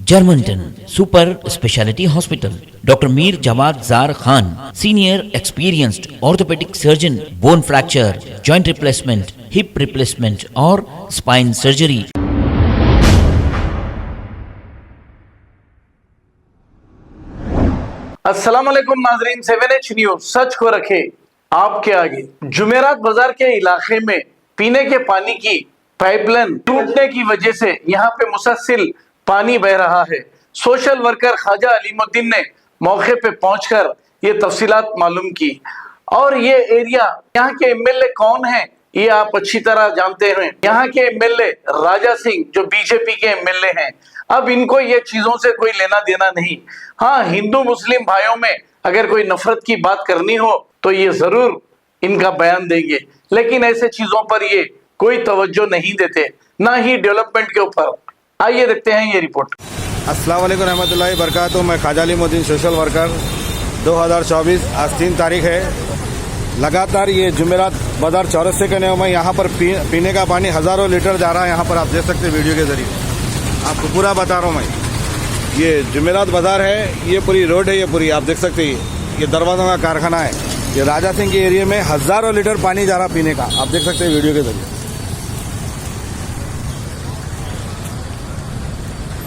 Germanton super speciality hospital, doctor Mir Jawad Jar Khan, senior experienced orthopaedic surgeon, bone fracture, joint replacement, hip replacement और spine surgery. अस्सलाम वालेकुम नाजरीन, 7H news सच को रखे आपके आगे। जुमेरात बाजार के इलाके में पीने के पानी की पाइपलाइन टूटने की वजह से यहाँ पे मुसलसल पानी बह रहा है। सोशल वर्कर ख्वाजा अलीमुद्दीन ने मौके पे पहुंचकर ये तफसीलात मालूम की और ये एरिया, यहाँ के एमएलए कौन है ये आप अच्छी तरह जानते हैं। यहाँ के एमएलए राजा सिंह जो बीजेपी के एमएलए हैं। अब इनको ये चीजों से कोई लेना देना नहीं। हाँ, हिंदू मुस्लिम भाइयों में अगर कोई नफरत की बात करनी हो तो ये जरूर इनका बयान देंगे, लेकिन ऐसे चीजों पर ये कोई तवज्जो नहीं देते, ना ही डेवलपमेंट के ऊपर। आइए देखते हैं ये रिपोर्ट। अस्सलाम वालेकुम रहमतुल्लाहि बरकातुहू। मैं ख्वाजा अलीमुद्दीन सोशल वर्कर। 2024 आज 3 तारीख है। लगातार ये जुमेरात बाजार चौरस्ते के नियम में यहाँ पर पीने का पानी हज़ारों लीटर जा रहा है। यहाँ पर आप देख सकते हैं वीडियो के जरिए, आपको पूरा बता रहा हूँ मैं। ये जुमेरात बाजार है, ये पूरी रोड है, ये पूरी आप देख सकते हैं। ये दरवाज़ों का कारखाना है। ये राजा सिंह के एरिया में हज़ारों लीटर पानी जा रहा पीने का, आप देख सकते हैं वीडियो के जरिए।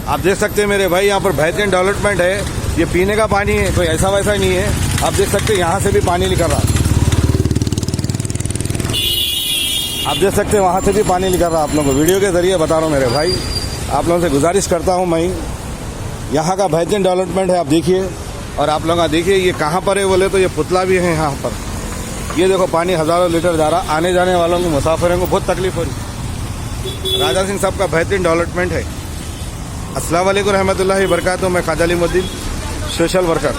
आप देख सकते हैं मेरे भाई, यहाँ पर बेहतरीन डेवलपमेंट है। ये पीने का पानी है, कोई ऐसा वैसा नहीं है। आप देख सकते हैं यहाँ से भी पानी निकल रहा, आप देख सकते हैं वहाँ से भी पानी निकल रहा। आप लोगों को वीडियो के जरिए बता रहा हूँ मेरे भाई, आप लोगों से गुजारिश करता हूँ मैं। यहाँ का बेहतरीन डेवलपमेंट है, आप देखिए। और आप लोग देखिए ये कहाँ पर है बोले तो ये पुतला भी है यहाँ पर। ये देखो पानी हज़ारों लीटर जा रहा। आने जाने वालों को, मुसाफिरों को बहुत तकलीफ हो रही। राजा सिंह साहब का बेहतरीन डेवलपमेंट है। अस्सलाम वालेकुम रहमतुल्लाहि बरकातुहू। मैं Khwaja Alimuddin social worker.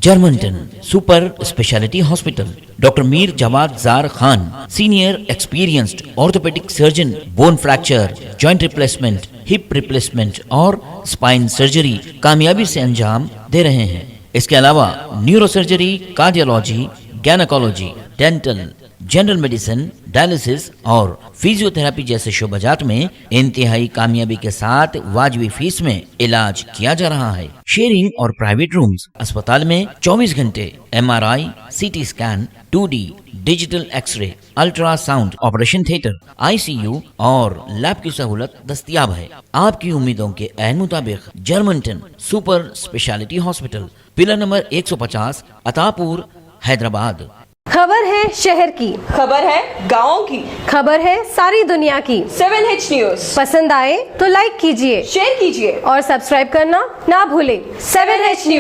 Germanten super speciality hospital, doctor Mir Jawad Jar Khan, senior experienced orthopaedic surgeon, bone fracture, joint replacement, hip replacement और स्पाइन सर्जरी कामयाबी से अंजाम दे रहे हैं। इसके अलावा neuro surgery, cardiology, gynaecology, dental, general medicine, dialysis और फिजियोथेरेपी जैसे शोबाजात में इंतहाई कामयाबी के साथ वाजिबी फीस में इलाज किया जा रहा है। शेयरिंग और प्राइवेट रूम्स। अस्पताल में 24 घंटे MRI, CT scan, 2D digital X-ray, ultrasound, operation theatre, ICU और लैब की सहूलत दस्तयाब है। आपकी उम्मीदों के ऐन मुताबिक Germanten super speciality hospital, pillar number 150, Attapur, Hyderabad. खबर है शहर की, खबर है गाँव की, खबर है सारी दुनिया की। 7H न्यूज पसंद आए तो लाइक कीजिए, शेयर कीजिए और सब्सक्राइब करना ना भूलें। 7H news.